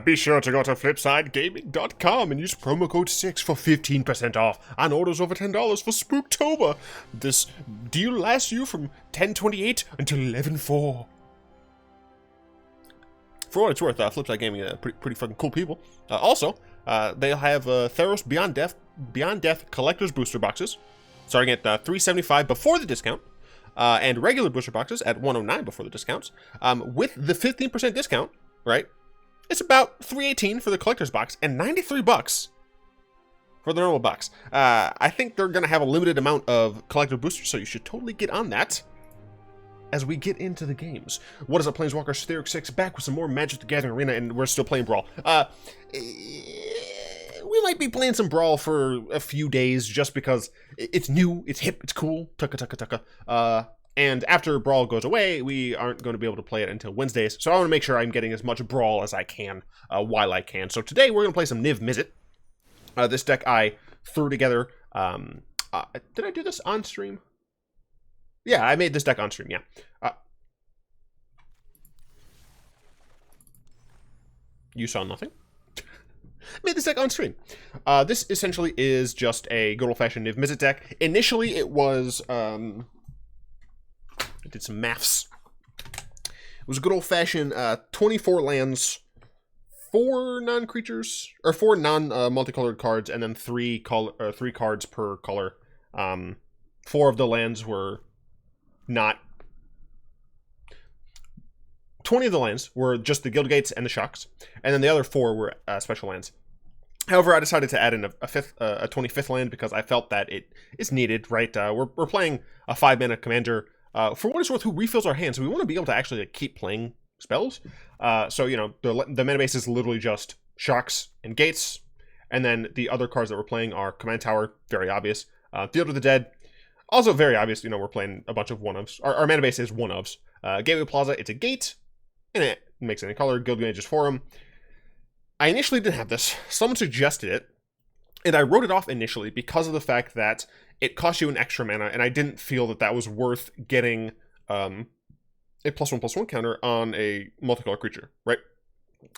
Be sure to go to flipsidegaming.com and use promo code 6 for 15% off on orders over $10 for Spooktober. This deal lasts you from 10/28 until 11/4. For what it's worth, Flipside Gaming are pretty fucking cool people. Also, they'll have Theros Beyond Death Collector's Booster Boxes, starting at $375 before the discount, and regular booster boxes at $109 before the discounts. With the 15% discount, right? It's about $318 for the collector's box and $93 for the normal box. I think they're going to have a limited amount of collector boosters, so you should totally get on that as we get into the games. What is up, Planeswalker Stereo 6, back with some more Magic the Gathering Arena, and we're still playing Brawl. We might be playing some Brawl for a few days just because it's new, it's hip, it's cool, tucka. And after Brawl goes away, we aren't going to be able to play it until Wednesdays. So I want to make sure I'm getting as much Brawl as I can while I can. So today we're going to play some Niv-Mizzet. This deck I threw together. Did I do this on stream? Yeah, I made this deck on stream, yeah. You saw nothing? Made this deck on stream. This essentially is just a good old-fashioned Niv-Mizzet deck. Initially, it was... I did some maths. It was a good old-fashioned 24 lands, 4 non-creatures, or 4 non-multicolored cards, and then 3 cards per color. 4 of the lands were not... 20 of the lands were just the Guild Gates and the Shocks, and then the other 4 were special lands. However, I decided to add in a 25th land because I felt that it is needed, right? We're playing a 5-mana commander, for what it's worth, who refills our hand, so we want to be able to actually keep playing spells. So, you know, the mana base is literally just Shocks and Gates, and then the other cards that we're playing are Command Tower, very obvious. Field of the Dead, also very obvious, you know, we're playing a bunch of one-ofs. Our mana base is one-ofs. Gateway Plaza, it's a gate, and it makes any color. Guild Mage's Forum. I initially didn't have this. Someone suggested it, and I wrote it off initially because of the fact that it cost you an extra mana, and I didn't feel that that was worth getting a +1/+1 counter on a multicolor creature, right?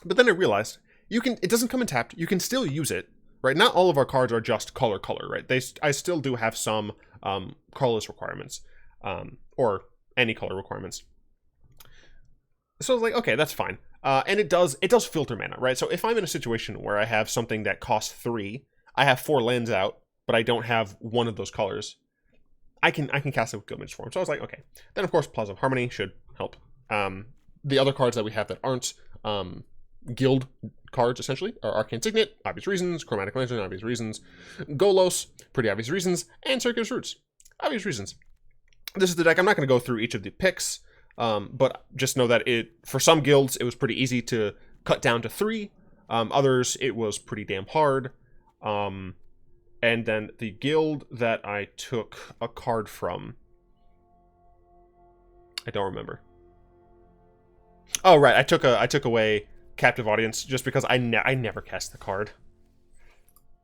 But then I realized it doesn't come in tapped. You can still use it, right? Not all of our cards are just color, right? I still do have some colorless requirements, or any color requirements. So I was like, okay, that's fine. And it does filter mana, right? So if I'm in a situation where I have something that costs 3, I have 4 lands out, but I don't have one of those colors, I can cast it with Guild Mage's Forum. So I was like, okay. Then of course Plaza of Harmony should help. The other cards that we have that aren't guild cards essentially are Arcane Signet, obvious reasons, Chromatic Lantern, obvious reasons, Golos, pretty obvious reasons, and Circuitous Roots, obvious reasons. This is the deck. I'm not going to go through each of the picks, but just know that for some guilds it was pretty easy to cut down to 3. Others it was pretty damn hard. And then the guild that I took a card from, I don't remember. Oh right, I took away Captive Audience just because I never cast the card.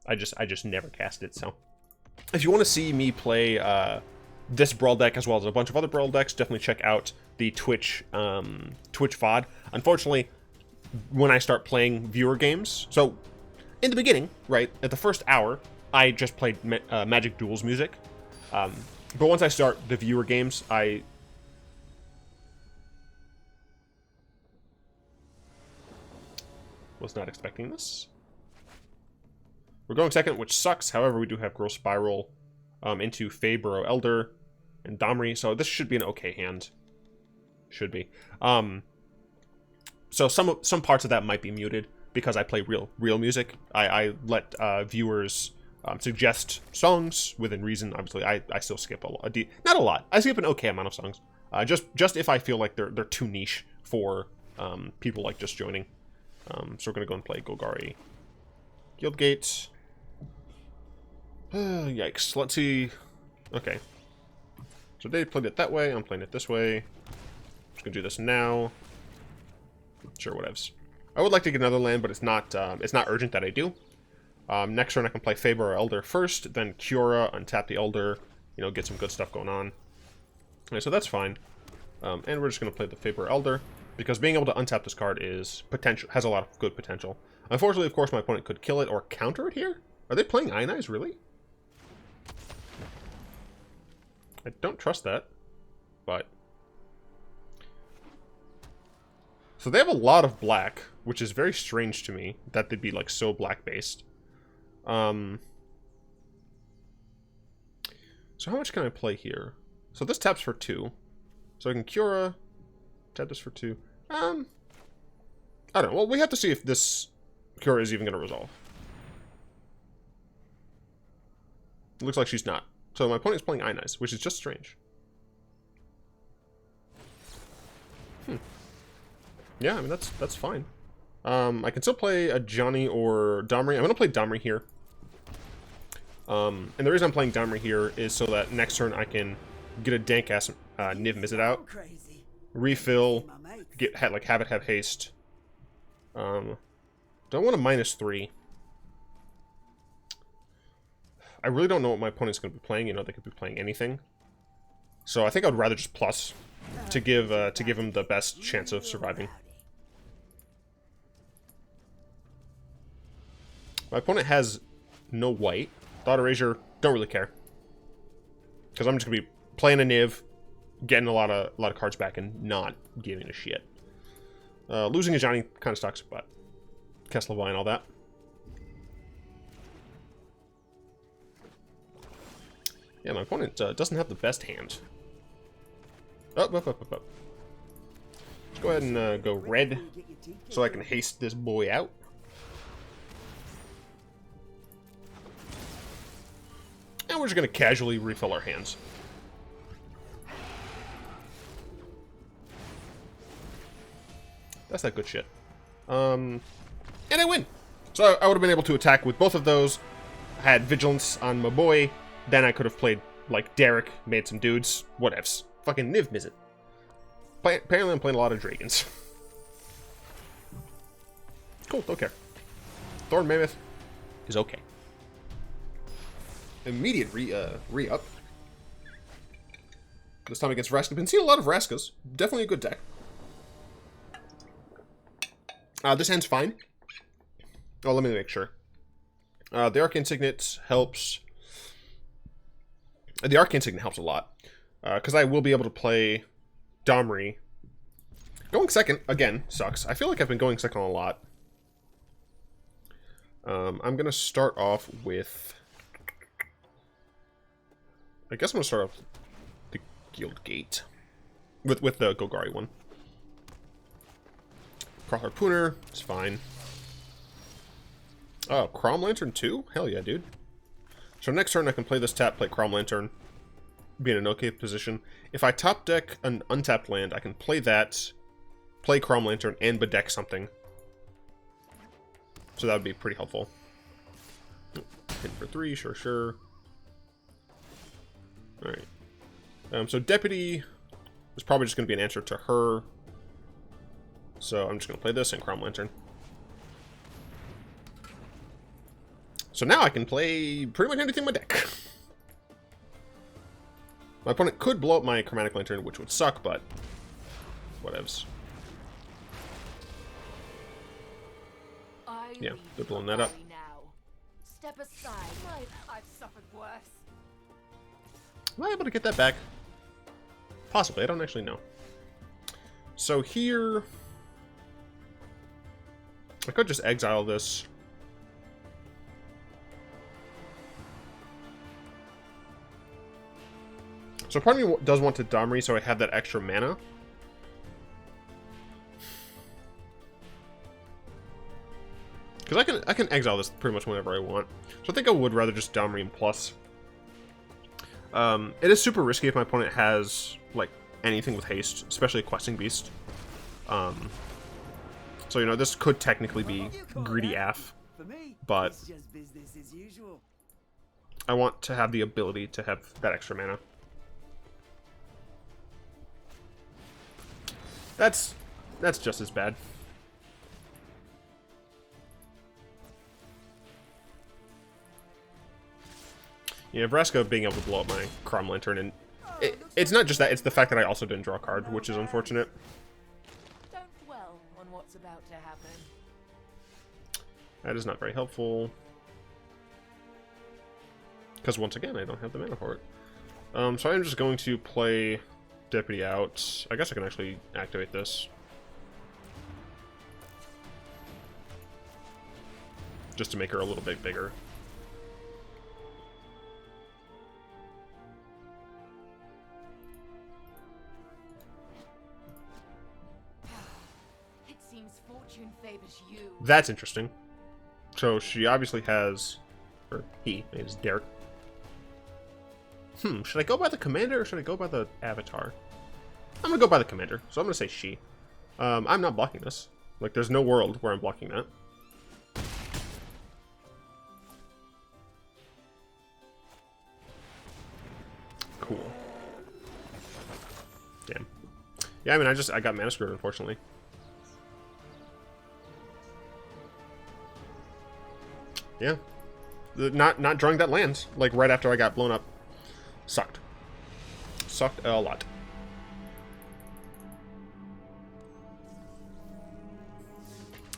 I just never cast it. So if you want to see me play this Brawl deck as well as a bunch of other Brawl decks, definitely check out the Twitch VOD. Unfortunately, when I start playing viewer games, so in the beginning, right at the first hour, I just played Magic Duels music, but once I start the viewer games, I was not expecting this. We're going second, which sucks. However, we do have Growth Spiral into Feyburrow Elder and Domri, so this should be an okay hand. Should be. So some parts of that might be muted because I play real music. I let viewers suggest songs within reason. Obviously, I still skip not a lot. I skip an okay amount of songs. Just if I feel like they're too niche for people like just joining. So we're gonna go and play Golgari Guildgate. Yikes. Let's see. Okay. So they played it that way. I'm playing it this way. Just gonna do this now. Sure, whatevs. I would like to get another land, but it's not urgent that I do. Next turn I can play Faber or Elder first, then Kiora, untap the Elder, you know, get some good stuff going on. Okay, so that's fine. And we're just going to play the Faber Elder. because being able to untap this card has a lot of good potential. Unfortunately, of course, my opponent could kill it or counter it here. Are they playing Ionize, really? I don't trust that, but... So they have a lot of black, which is very strange to me, that they'd be, like, so black-based. So how much can I play here? So this taps for 2. So I can Cura, tap this for 2. I don't know. Well, we have to see if this Cura is even going to resolve. It looks like she's not. So my opponent's playing Ionize, which is just strange. Yeah, I mean, that's fine. I can still play a Johnny or Domri. I'm going to play Domri here. And the reason I'm playing Domri here is so that next turn I can get a dank-ass Niv-Mizzet out. Refill, have it have haste. Don't want a -3. I really don't know what my opponent's going to be playing. You know, they could be playing anything. So I think I'd rather just plus to give him the best chance of surviving. My opponent has no white. Thought Erasure, don't really care. Because I'm just going to be playing a Niv, getting a lot of cards back, and not giving a shit. Losing a Johnny kind of sucks, but Kesselby and all that. Yeah, my opponent doesn't have the best hand. Up. Let's go ahead and go red, so I can haste this boy out. And we're just going to casually refill our hands. That's that good shit. And I win! So I would have been able to attack with both of those. I had Vigilance on my boy. Then I could have played, like, Derek, made some dudes. Whatevs. Fucking Niv-Mizzet. Apparently I'm playing a lot of Dragons. Cool, don't care. Thorn Mammoth is okay. Immediate re-up. This time against Vraska. Been seeing a lot of Vraskas. Definitely a good deck. This hand's fine. Oh, let me make sure. The Arcane Signet helps. The Arcane Signet helps a lot. Because I will be able to play Domri. Going second, again, sucks. I feel like I've been going second a lot. I'm going to start off with... I guess I'm going to start off the Guild Gate. With the Golgari one. Cross Harpooner, it's fine. Oh, Crom Lantern 2? Hell yeah, dude. So next turn I can play this tap, play Crom Lantern, be in an okay position. If I top deck an untapped land, I can play that, play Crom Lantern, and bedeck something. So that would be pretty helpful. Hit for 3, sure. Alright. So Deputy is probably just going to be an answer to her. So I'm just going to play this and Crom Lantern. So now I can play pretty much anything in my deck. My opponent could blow up my Chromatic Lantern, which would suck, but whatevs. Yeah, they're blowing that up. Step aside. I've suffered worse. Am I able to get that back? Possibly, I don't actually know. So here... I could just exile this. So part of me does want to Domri so I have that extra mana. Because I can exile this pretty much whenever I want. So I think I would rather just Domri and plus. It is super risky if my opponent has like anything with haste, especially a questing beast. So you know this could technically be greedy AF, but I want to have the ability to have that extra mana. That's just as bad. Yeah, Vraska being able to blow up my Crom Lantern, and it's not just that, it's the fact that I also didn't draw a card, which is unfortunate. Don't That is not very helpful. Because once again, I don't have the mana for it. So I'm just going to play Deputy out. I guess I can actually activate this. Just to make her a little bit bigger. It seems fortune favors you. That's interesting. So she obviously has, or he, his name is Derek. Should I go by the commander or should I go by the avatar? I'm gonna go by the commander, so I'm gonna say she. I'm not blocking this. Like, there's no world where I'm blocking that. Cool. Damn. Yeah, I mean, I got mana screwed, unfortunately. Yeah. Not drawing that land, like, right after I got blown up. Sucked. Sucked a lot.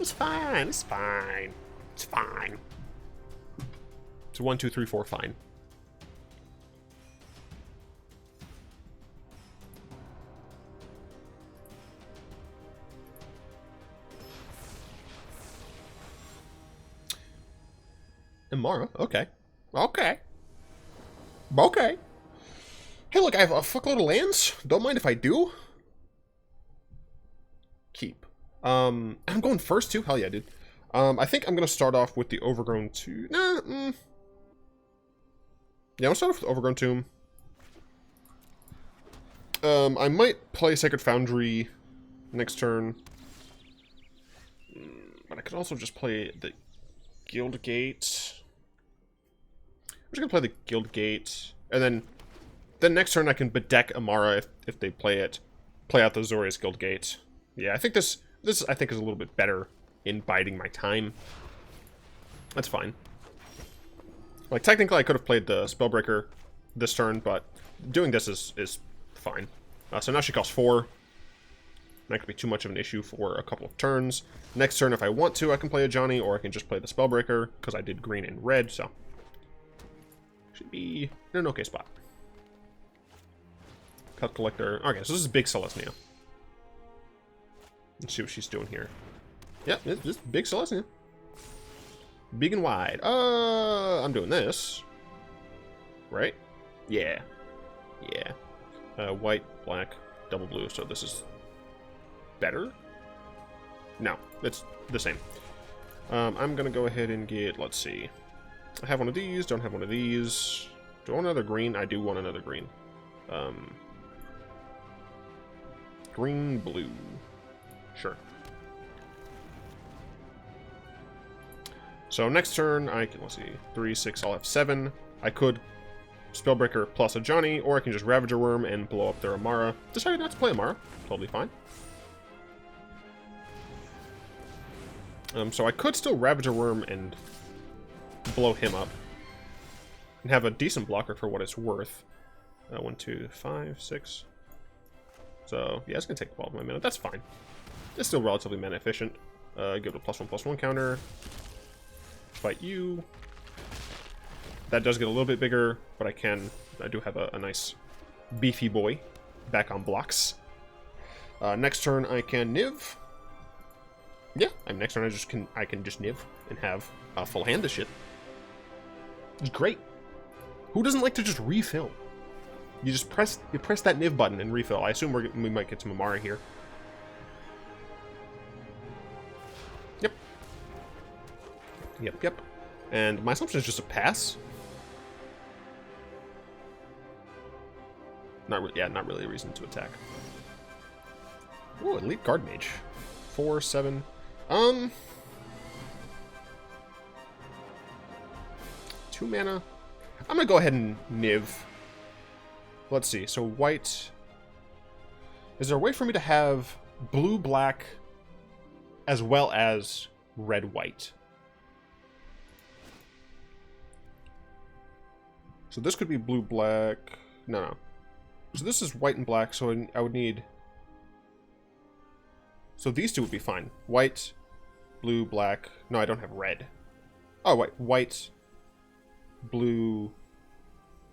It's fine, it's fine. It's fine. It's 1, 2, 3, 4, fine. Emmara, okay. Okay. Okay. Hey, look, I have a fuckload of lands. Don't mind if I do. Keep. I'm going first, too? Hell yeah, dude. I think I'm going to start off with the Overgrown Tomb. Nah, Yeah, I'm going to start off with Overgrown Tomb. I might play Sacred Foundry next turn. But I could also just play the Guild Gate. I'm just going to play the Guild Gate. And then next turn I can bedeck Emmara if they play it. Play out the Azorius Guild Gate. Yeah, I think this I think is a little bit better in biding my time. That's fine. Like, technically I could have played the Spellbreaker this turn, but doing this is fine. So now she costs 4. That could be too much of an issue for a couple of turns. Next turn, if I want to, I can play a Johnny, or I can just play the Spellbreaker, because I did green and red, so should be in an okay spot. Cut Collector. Okay, so this is big Celestia. Let's see what she's doing here. Yep, this is big Celestia. Big and wide. I'm doing this. Right? Yeah. Yeah. White, black, double blue, so this is better? No, it's the same. I'm gonna go ahead and get, let's see. I have one of these, don't have one of these. Do I want another green? I do want another green. Green, blue. Sure. So next turn, I can, let's see, 3, 6, I'll have 7. I could Spellbreaker plus a Johnny, or I can just Ravager Worm and blow up their Emmara. Decided not to play Emmara. Totally fine. So I could still Ravager Worm and blow him up. And have a decent blocker for what it's worth. 1, 2, 5, 6. So, yeah, it's going to take 12 of my mana. That's fine. It's still relatively mana efficient. Give it a +1/+1 counter. Fight you. That does get a little bit bigger, but I do have a nice beefy boy back on blocks. Next turn I can Niv. Yeah, next turn I can just Niv and have a full hand of shit. It's great. Who doesn't like to just refill? You just press that Niv button and refill. I assume we might get some Emmara here. Yep. And my assumption is just a pass. Not really a reason to attack. Ooh, Elite Guard Mage. 4, 7. 2 mana. I'm gonna go ahead and Niv. Let's see. So white. Is there a way for me to have blue, black, as well as red, white? So this could be blue, black. No. So this is white and black, so I would need... So these two would be fine. White, blue, black. No, I don't have red. Oh, wait. White, blue,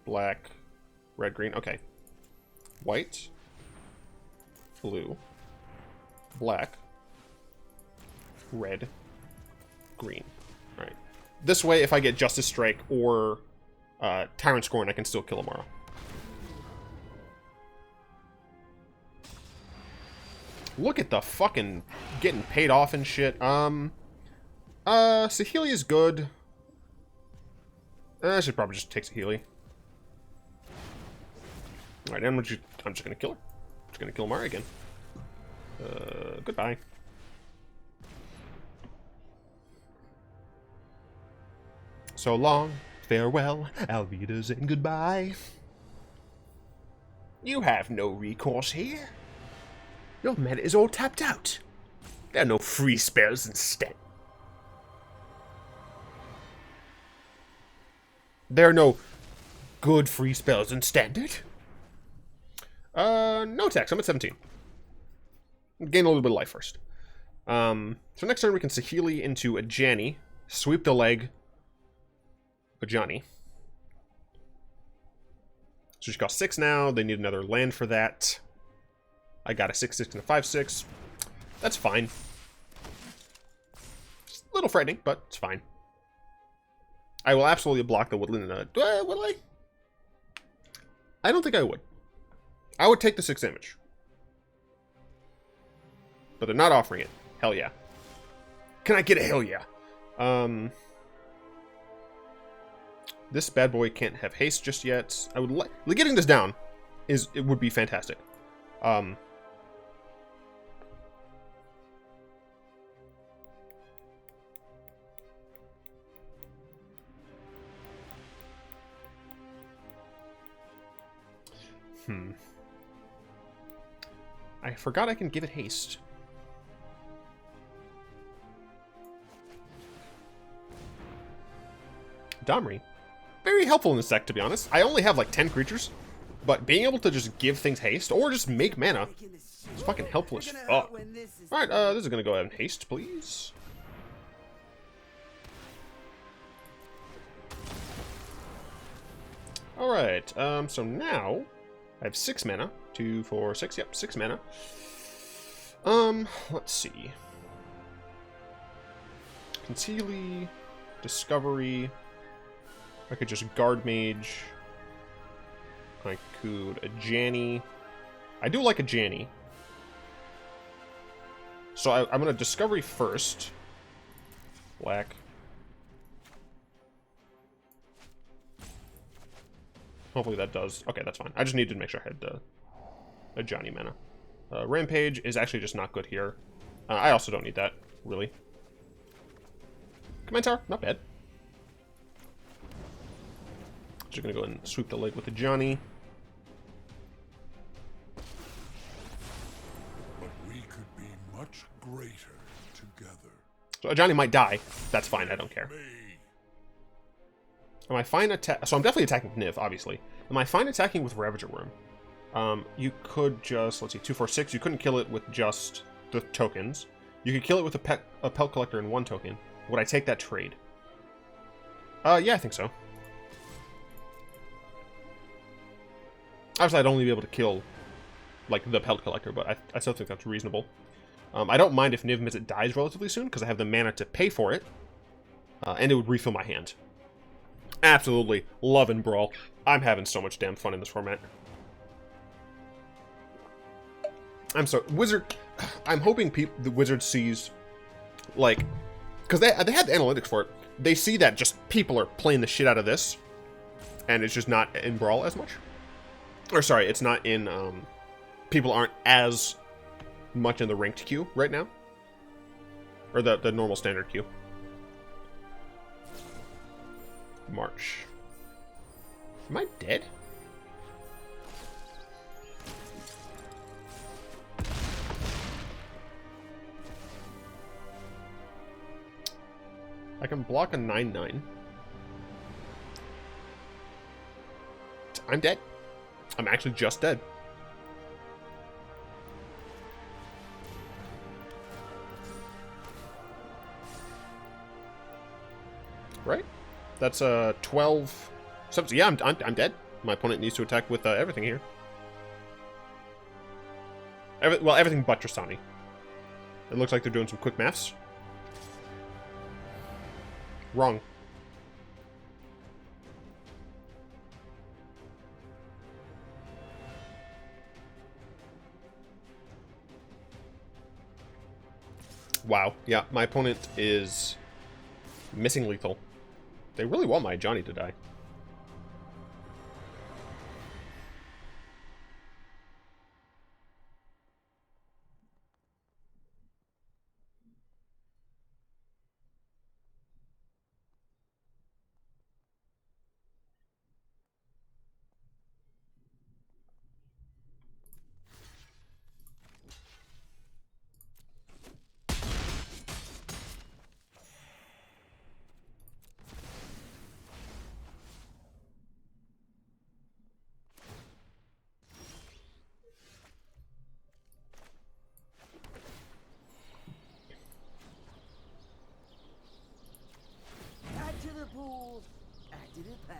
black, red, green. Okay. White, blue, black, red, green. All right. This way, if I get Justice Strike or Tyrant Scorn, I can still kill Emmara. Look at the fucking getting paid off and shit. Saheeli is good. I should probably just take Saheeli. Alright, I'm just gonna kill her. Just gonna kill Emmara again. Goodbye. So long, farewell, Alvidas, and goodbye. You have no recourse here. Your meta is all tapped out. There are no free spells instead. There are no good free spells in Standard. No attacks. I'm at 17. Gain a little bit of life first. So next turn we can Saheeli into a Janny. Sweep the leg. A Johnny. So she's got 6 now. They need another land for that. I got a 6/6 and a 5/6. That's fine. It's a little frightening, but it's fine. I will absolutely block the Woodland. Will I? I don't think I would. I would take the 6 damage. But they're not offering it. Hell yeah. Can I get a hell yeah? This bad boy can't have haste just yet. I would like getting this down it would be fantastic. I forgot I can give it haste. Domri. Very helpful in this deck, to be honest. I only have like 10 creatures, but being able to just give things haste or just make mana is fucking helpful as fuck. Alright, this is gonna go ahead and haste, please. Alright, so now I have 6 mana. 2, 4, 6. Yep, 6 mana. Let's see. Concealy, Discovery. I could just Guard Mage. I could a Janny. I do like a Janny. So I'm gonna Discovery first. Black. Hopefully that does. Okay, that's fine. I just needed to make sure I had a Johnny mana. Rampage is actually just not good here. I also don't need that, really. Command Tower, not bad. Just gonna go and sweep the leg with the Johnny. But we could be much greater together. So a Johnny might die. That's fine, I don't care. Am I fine attack? So I'm definitely attacking with Niv, obviously. Am I fine attacking with Ravager Worm? You could just, let's see, 2, 4, 6. You couldn't kill it with just the tokens. You could kill it with a Pelt Collector and 1 token. Would I take that trade? Yeah, I think so. Obviously, I'd only be able to kill, like, the Pelt Collector, but I still think that's reasonable. I don't mind if Niv-Mizzet dies relatively soon, because I have the mana to pay for it. And it would refill my hand. Absolutely loving Brawl. I'm having so much damn fun in this format. I'm so Wizard. I'm hoping the Wizard sees, like, because they had the analytics for it. They see that just people are playing the shit out of this, and it's just not in Brawl as much. Or sorry, it's not in. People aren't as much in the ranked queue right now, or the normal standard queue. March. Am I dead? I can block a 9/9. I'm dead. I'm actually just dead. right? That's 12. So yeah, I'm dead. My opponent needs to attack with everything here. Well, everything but Tristani. It looks like they're doing some quick maths. Wrong. Wow. Yeah, my opponent is missing lethal. They really want my Johnny to die. Add to the pool, add to the pain.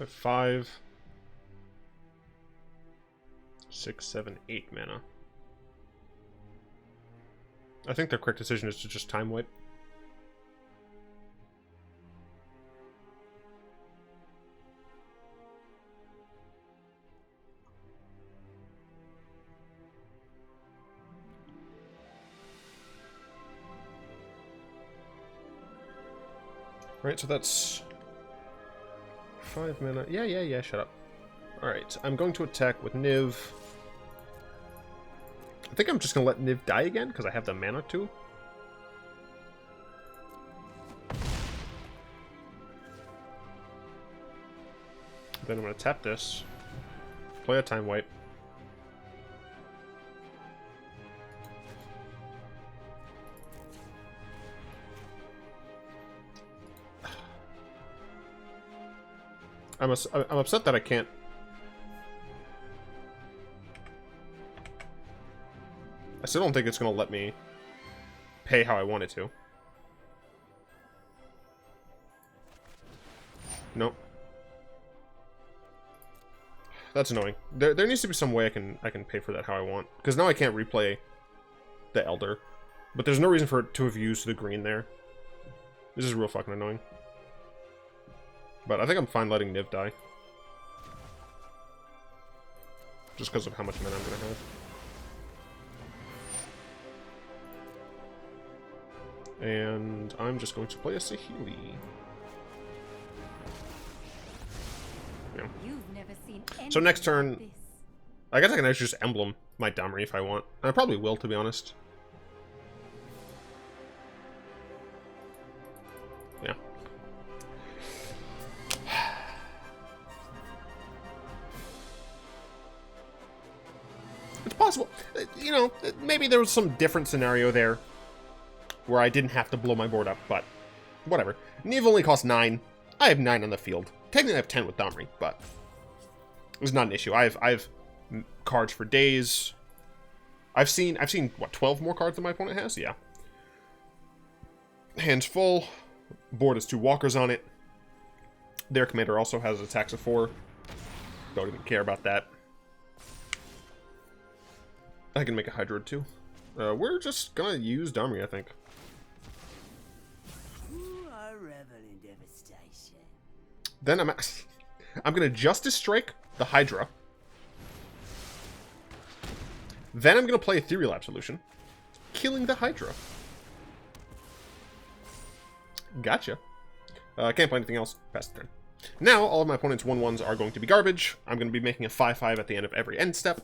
At 5, 6, 7, 8 mana. I think their correct decision is to just time wipe. Right, so that's 5 mana. Yeah, shut up. Alright, I'm going to attack with Niv. I think I'm just going to let Niv die again, because I have the mana too. Then I'm going to tap this. Play a time wipe. I'm upset that I can't. I still don't think it's going to let me pay how I want it to. Nope. That's annoying. There needs to be some way I can pay for that how I want. Because now I can't replay the Elder. But there's no reason for it to have used the green there. This is real fucking annoying. But I think I'm fine letting Niv die. Just because of how much mana I'm going to have. And I'm just going to play a Saheeli. Yeah. You've never seen So next turn, like this. I guess I can actually just emblem my Domri if I want. I probably will, to be honest. Yeah. It's possible. You know, maybe there was some different scenario there where I didn't have to blow my board up, but whatever. Niv only costs 9. I have 9 on the field. Technically I have 10 with Domri, but it's not an issue. I have cards for days. I've seen what, 12 more cards than my opponent has? Yeah. Hand's full. Board has 2 walkers on it. Their commander also has attacks of 4. Don't even care about that. I can make a Hydra too. We're just gonna use Domri, I think. Ooh, I revel in devastation. Then I'm gonna Justice Strike the Hydra. Then I'm gonna play Ethereal Absolution, killing the Hydra. Gotcha. I can't play anything else past the turn. Now all of my opponent's 1/1s are going to be garbage. I'm gonna be making a 5/5 at the end of every end step.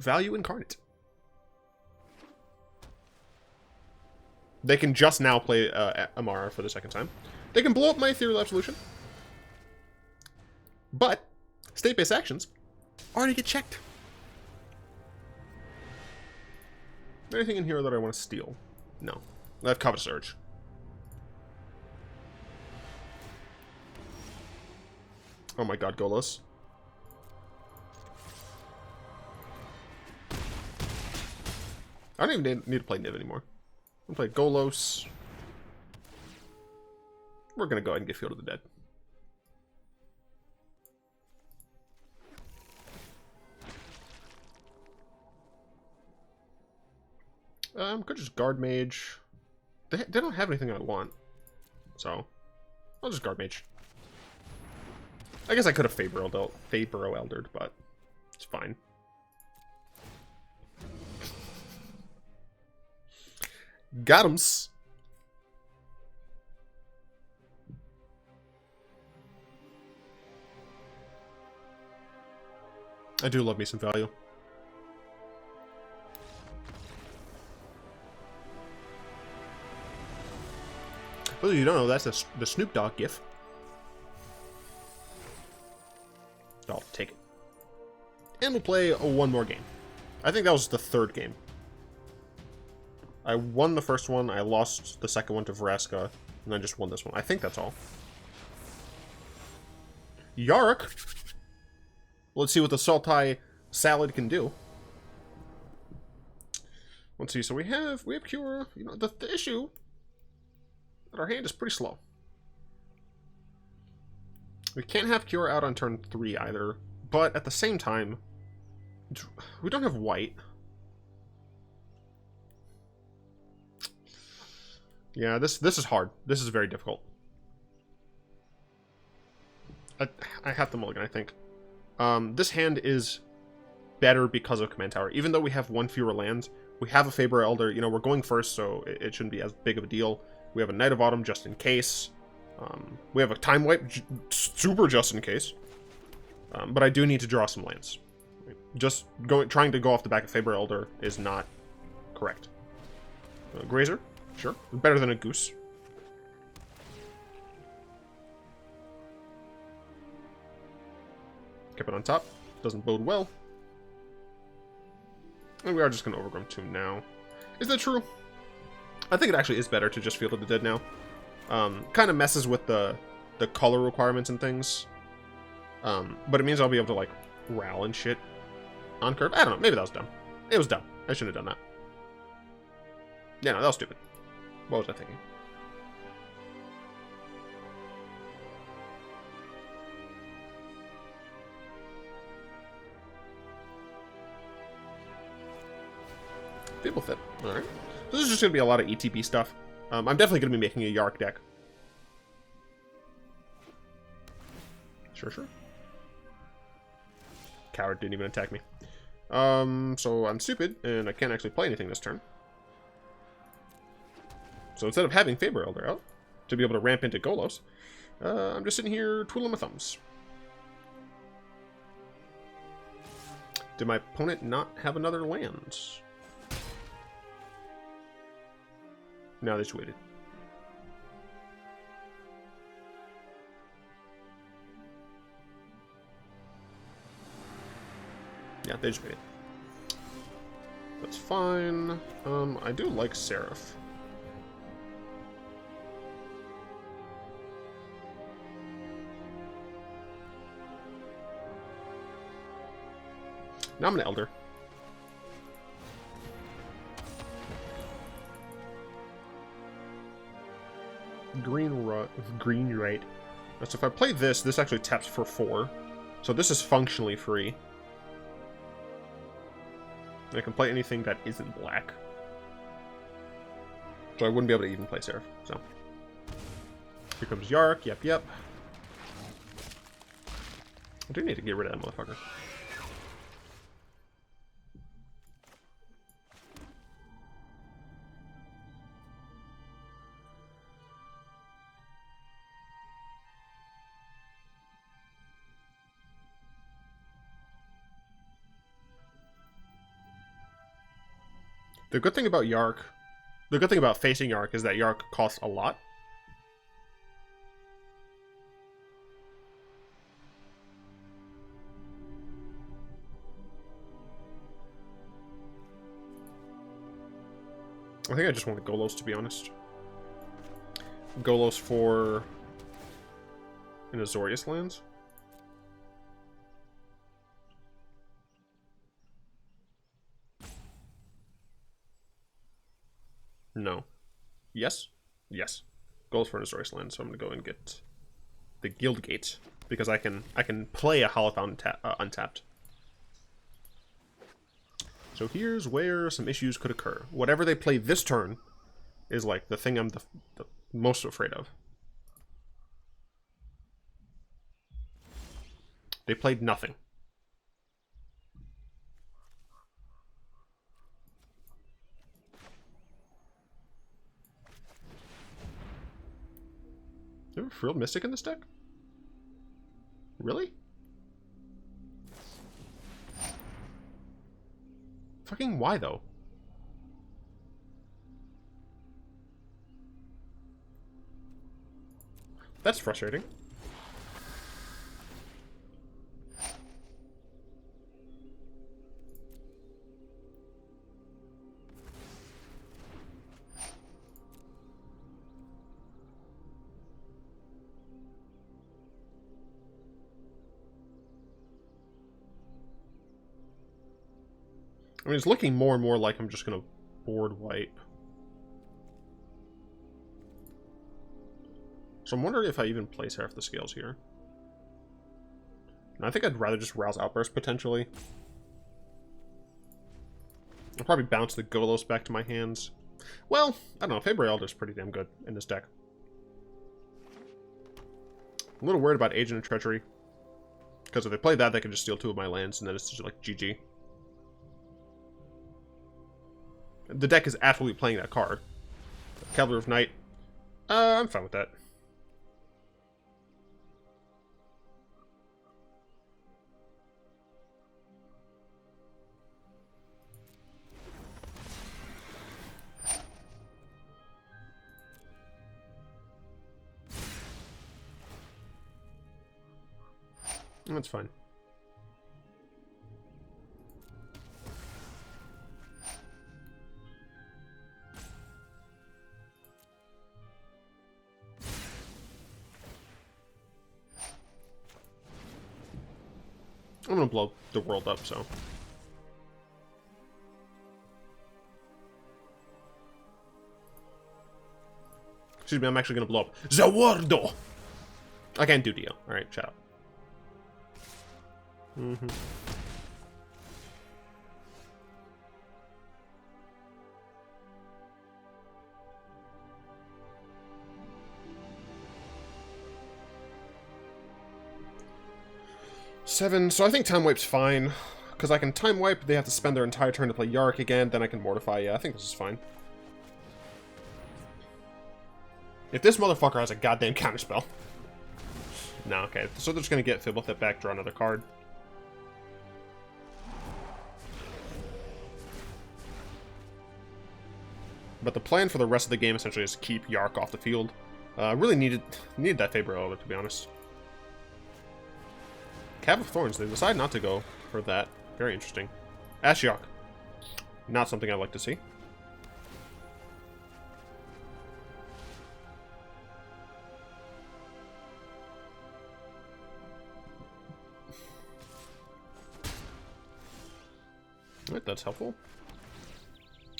value incarnate. They can just now play Emmara for the second time. They can blow up my Ethereal Absolution. But state-based actions already get checked. Anything in here that I want to steal? No. I have Covetous Urge. Oh my god, Golos. I don't even need to play Niv anymore. I'm going to play Golos. We're going to go ahead and get Field of the Dead. Could just Guard Mage. They don't have anything I want. So, I'll just Guard Mage. I guess I could have Fabro Eldered, but it's fine. Got 'ems. I do love me some value. For those of you who don't know, that's the Snoop Dogg gif. I'll take it. And we'll play one more game. I think that was the third game. I won the first one, I lost the second one to Vraska, and then just won this one. I think that's all. Yarok! Let's see what the Saltai Salad can do. Let's see, so we have Cure. You know, the issue that our hand is pretty slow. We can't have Cure out on turn 3 either, but at the same time, we don't have white. Yeah, this is hard. This is very difficult. I have to mulligan, I think. This hand is better because of Command Tower. Even though we have one fewer land, we have a Faber Elder. You know, we're going first, so it shouldn't be as big of a deal. We have a Knight of Autumn just in case. We have a Time Wipe super just in case. But I do need to draw some lands. Just trying to go off the back of Faber Elder is not correct. Grazer, sure. Better than a Goose. Kept it on top. Doesn't bode well. And we are just going to Overgrown Tomb now. Is that true? I think it actually is better to just Field of the Dead now. Kind of messes with the color requirements and things. But it means I'll be able to, like, Ral and shit on curve. I don't know. Maybe that was dumb. It was dumb. I shouldn't have done that. Yeah, no, that was stupid. What was I thinking? Fable Fit. Alright. So this is just going to be a lot of ETB stuff. I'm definitely going to be making a Yarok deck. Sure. Coward didn't even attack me. So I'm stupid, and I can't actually play anything this turn. So instead of having Faber Elder out, to be able to ramp into Golos, I'm just sitting here twiddling my thumbs. Did my opponent not have another land? No, they just waited. Yeah, they just waited. That's fine. I do like Seraph. Now I'm an Elder. Green right. So if I play this actually taps for 4. So this is functionally free. And I can play anything that isn't black. So I wouldn't be able to even play Seraph. So here comes Yarok. Yep. I do need to get rid of that motherfucker. The good thing about Yarok, the good thing about facing Yarok is that Yarok costs a lot. I think I just want Golos, to be honest. Golos for an Azorius lands. No. Yes? Yes. Goals for an Azorius land, so I'm gonna go and get the Guild Gate because I can play a Holophon untapped. So here's where some issues could occur. Whatever they play this turn is like the thing I'm the most afraid of. They played nothing. Do you have a Frilled Mystic in this deck? Really? Fucking why, though? That's frustrating. I mean, it's looking more and more like I'm just gonna board wipe. So I'm wondering if I even place half the scales here. And I think I'd rather just Rouse Outburst, potentially. I'll probably bounce the Golos back to my hands. Well, I don't know. Faber Elder's pretty damn good in this deck. I'm a little worried about Agent of Treachery. Because if they play that, they can just steal 2 of my lands, and then it's just like GG. The deck is absolutely playing that card. Cavalry of Night. I'm fine with that. That's fine. I'm gonna blow the world up, so. Excuse me, I'm actually gonna blow up the world! I can't do deal. Alright, shut up. Seven, so I think Time Wipe's fine. Because I can Time Wipe, they have to spend their entire turn to play Yarok again, then I can Mortify. Yeah, I think this is fine. If this motherfucker has a goddamn counterspell. No, okay. So they're just gonna get Fib with it back, draw another card. But the plan for the rest of the game essentially is to keep Yarok off the field. Really needed that Faber Elder, to be honest. Cab of Thorns, they decide not to go for that. Very interesting. Ashiok. Not something I'd like to see. Alright, that's helpful.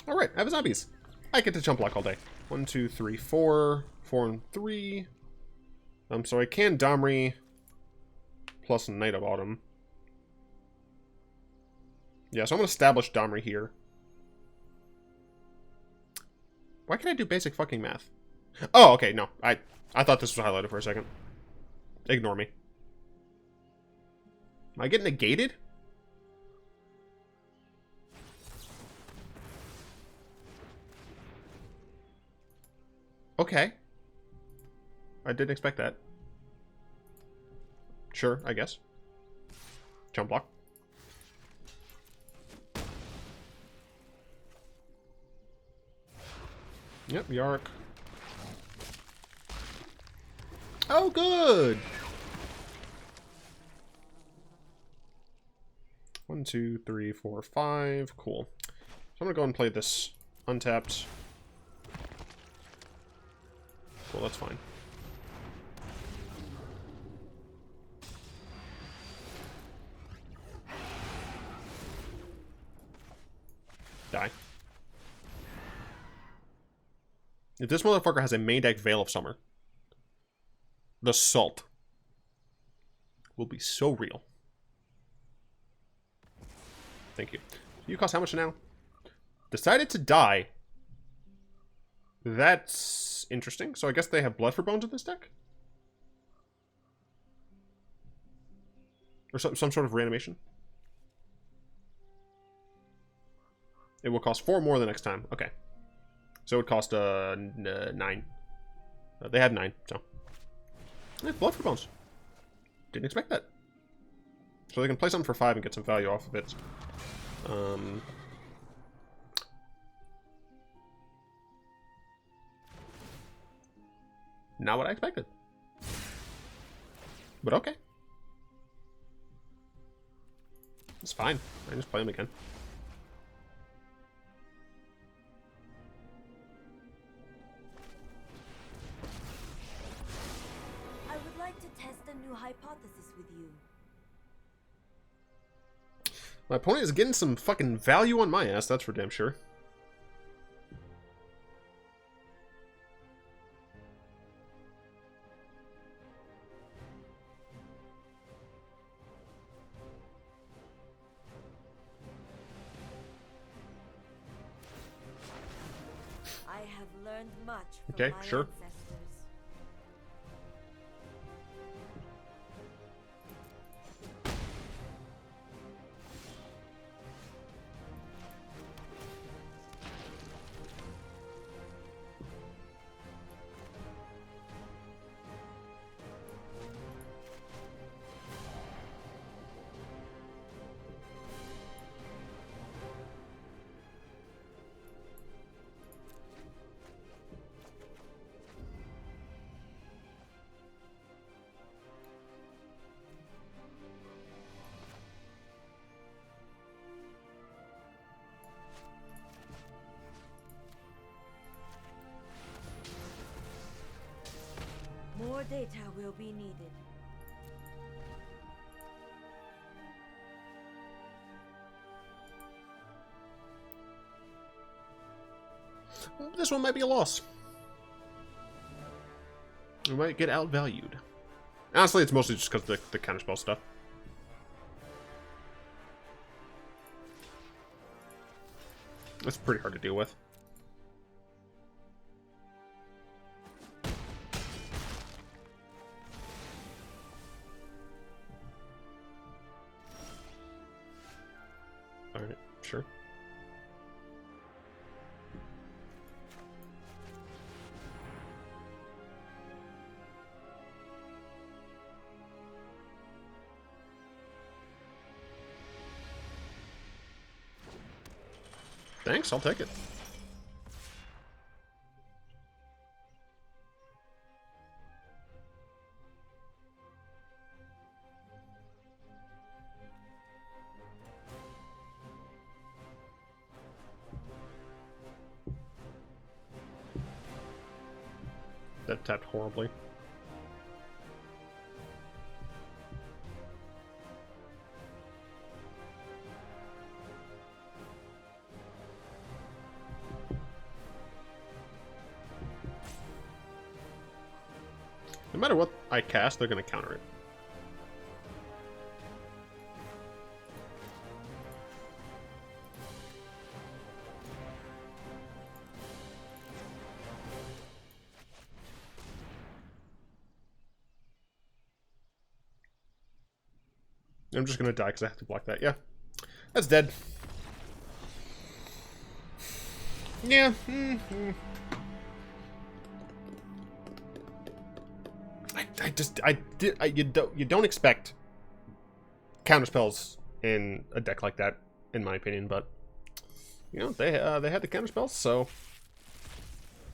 Alright, I have zombies. I get to jump block all day. 1, 2, 3, 4. 4 and 3. So I can Domri plus Night of Autumn. Yeah, so I'm going to establish Domri here. Why can't I do basic fucking math? Oh, okay, no. I thought this was highlighted for a second. Ignore me. Am I getting negated? Okay. I didn't expect that. Sure, I guess. Jump block. Yep, Yarok. Oh, good! 1, 2, 3, 4, 5. Cool. So I'm gonna go and play this untapped. Cool, that's fine. Die. If this motherfucker has a main deck Veil of Summer, the salt will be so real. Thank you. You cost how much now? Decided to die. That's interesting. So I guess they have Blood for Bones in this deck? Or some sort of reanimation? It will cost 4 more the next time. Okay. So it would cost 9. They had 9, so. Yeah, Blood for Bones. Didn't expect that. So they can play something for 5 and get some value off of it. Not what I expected. But okay. It's fine. I can just play them again. I would like to test a new hypothesis with you. My opponent is getting some fucking value on my ass, that's for damn sure. I have learned much from Okay, my sure. ancestors. More data will be needed. This one might be a loss. We might get outvalued. Honestly, it's mostly just because of the counterspell stuff. It's pretty hard to deal with. Alright, sure. Thanks, I'll take it. That tapped horribly. No matter what I cast, they're going to counter it. I'm just going to die because I have to block that. Yeah. That's dead. Yeah. You don't expect counterspells in a deck like that, in my opinion, but you know they had the counterspells, so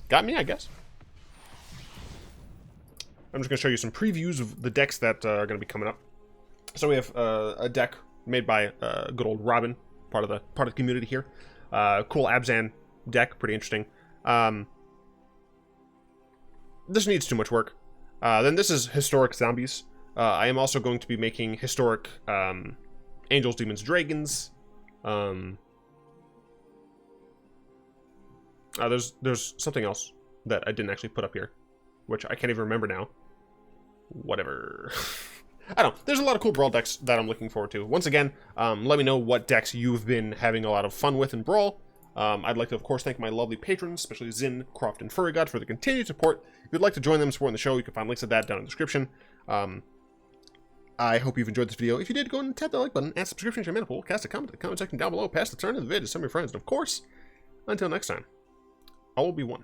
got me, I guess. I'm just going to show you some previews of the decks that are going to be coming up. So we have a deck made by good old Robin, part of the community here. Cool Abzan deck, pretty interesting. This needs too much work. Then this is Historic Zombies. I am also going to be making Historic Angels, Demons, Dragons. There's something else that I didn't actually put up here, which I can't even remember now. Whatever. I don't know. There's a lot of cool Brawl decks that I'm looking forward to. Once again, let me know what decks you've been having a lot of fun with in Brawl. I'd like to, of course, thank my lovely patrons, especially Zin, Croft, and Furry God, for the continued support. If you'd like to join them supporting the show, you can find links to that down in the description. I hope you've enjoyed this video. If you did, go and tap that like button, add subscription to your Manipool, cast a comment in the comment section down below, pass the turn of the vid to some of your friends, and of course, until next time, I will be one.